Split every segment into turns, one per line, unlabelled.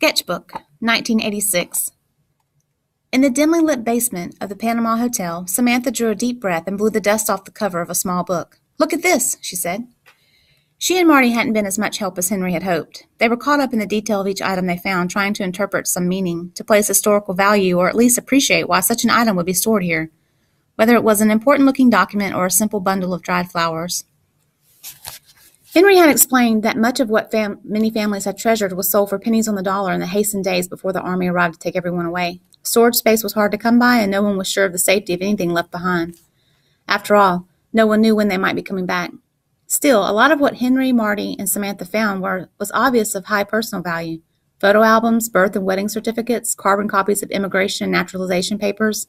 Sketchbook, 1986. In the dimly lit basement of the Panama Hotel, Samantha drew a deep breath and blew the dust off the cover of a small book. "Look at this," she said. She and Marty hadn't been as much help as Henry had hoped. They were caught up in the detail of each item they found, trying to interpret some meaning, to place historical value, or at least appreciate why such an item would be stored here, whether it was an important-looking document or a simple bundle of dried flowers. Henry had explained that much of what many families had treasured was sold for pennies on the dollar in the hastened days before the army arrived to take everyone away. Storage space was hard to come by, and no one was sure of the safety of anything left behind. After all, no one knew when they might be coming back. Still, a lot of what Henry, Marty, and Samantha found was obvious of high personal value. Photo albums, birth and wedding certificates, carbon copies of immigration and naturalization papers,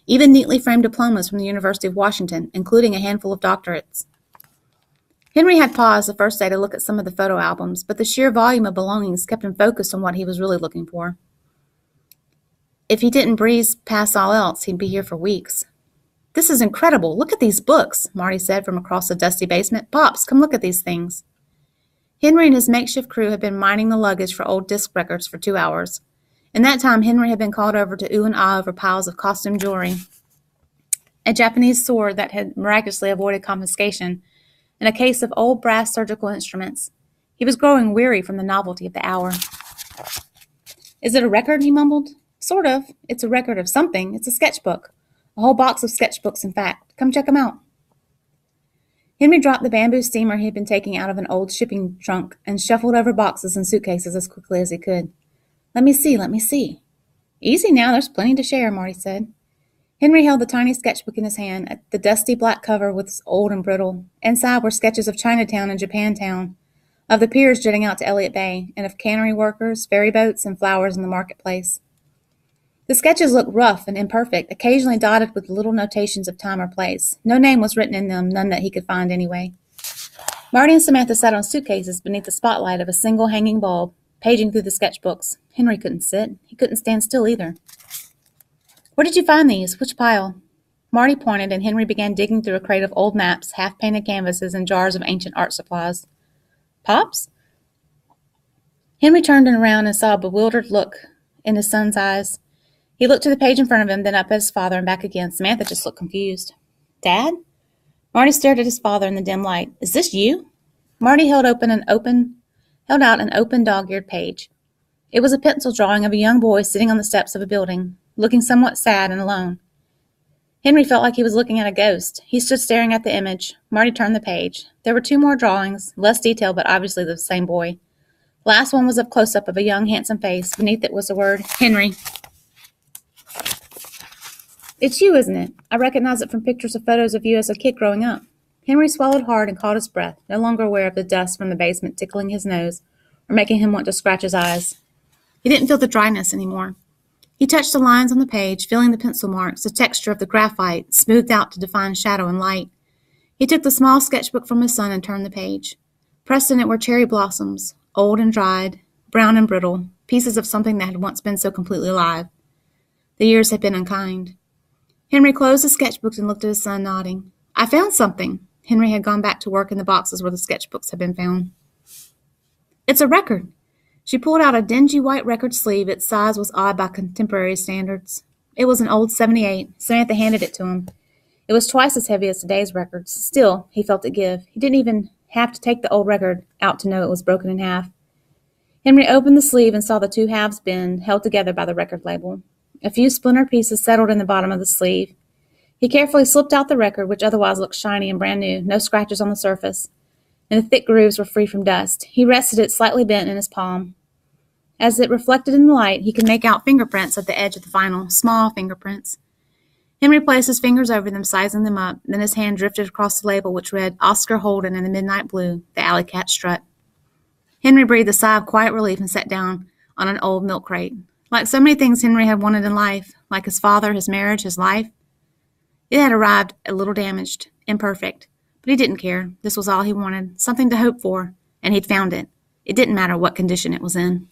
even neatly framed diplomas from the University of Washington, including a handful of doctorates. Henry had paused the first day to look at some of the photo albums, but the sheer volume of belongings kept him focused on what he was really looking for. If he didn't breeze past all else, he'd be here for weeks. "This is incredible. Look at these books," Marty said from across the dusty basement. "Pops, come look at these things." Henry and his makeshift crew had been mining the luggage for old disc records for 2 hours. In that time, Henry had been called over to ooh and ah over piles of costume jewelry, a Japanese sword that had miraculously avoided confiscation, and a case of old brass surgical instruments. He was growing weary from the novelty of the hour. "Is it a record?" he mumbled. "Sort of. It's a record of something. It's a sketchbook. A whole box of sketchbooks, in fact. Come check them out." Henry dropped the bamboo steamer he had been taking out of an old shipping trunk and shuffled over boxes and suitcases as quickly as he could. Let me see. "Easy now, there's plenty to share," Marty said. Henry held the tiny sketchbook in his hand. The dusty black cover was old and brittle. Inside were sketches of Chinatown and Japantown, of the piers jutting out to Elliott Bay, and of cannery workers, ferry boats, and flowers in the marketplace. The sketches looked rough and imperfect, occasionally dotted with little notations of time or place. No name was written in them, none that he could find anyway. Marty and Samantha sat on suitcases beneath the spotlight of a single hanging bulb, paging through the sketchbooks. Henry couldn't sit. He couldn't stand still either. "Where did you find these? Which pile?" Marty pointed, and Henry began digging through a crate of old maps, half-painted canvases, and jars of ancient art supplies. "Pops?" Henry turned around and saw a bewildered look in his son's eyes. He looked to the page in front of him, then up at his father and back again. Samantha just looked confused. "Dad?" Marty stared at his father in the dim light. "Is this you?" Marty held out an open dog-eared page. It was a pencil drawing of a young boy sitting on the steps of a building, looking somewhat sad and alone. Henry felt like he was looking at a ghost. He stood staring at the image. Marty turned the page. There were 2 more drawings, less detailed but obviously the same boy. The last one was a close-up of a young, handsome face. Beneath it was the word, "Henry." "It's you, isn't it? I recognize it from pictures of photos of you as a kid growing up." Henry swallowed hard and caught his breath, no longer aware of the dust from the basement tickling his nose or making him want to scratch his eyes. He didn't feel the dryness anymore. He touched the lines on the page, feeling the pencil marks, the texture of the graphite, smoothed out to define shadow and light. He took the small sketchbook from his son and turned the page. Pressed in it were cherry blossoms, old and dried, brown and brittle, pieces of something that had once been so completely alive. The years had been unkind. Henry closed the sketchbook and looked at his son, nodding. "I found something." Henry had gone back to work in the boxes where the sketchbooks had been found. "It's a record." She pulled out a dingy white record sleeve. Its size was odd by contemporary standards. It was an old 78. Samantha handed it to him. It was twice as heavy as today's records. Still, he felt it give. He didn't even have to take the old record out to know it was broken in half. Henry opened the sleeve and saw the 2 halves bend, held together by the record label. A few splintered pieces settled in the bottom of the sleeve. He carefully slipped out the record, which otherwise looked shiny and brand new, no scratches on the surface, and the thick grooves were free from dust. He rested it slightly bent in his palm. As it reflected in the light, he could make out fingerprints at the edge of the vinyl, small fingerprints. Henry placed his fingers over them, sizing them up. Then his hand drifted across the label, which read, "Oscar Holden in the Midnight Blue, the Alley Cat Strut." Henry breathed a sigh of quiet relief and sat down on an old milk crate. Like so many things Henry had wanted in life, like his father, his marriage, his life, it had arrived a little damaged, imperfect. But he didn't care. This was all he wanted, something to hope for, and he'd found it. It didn't matter what condition it was in.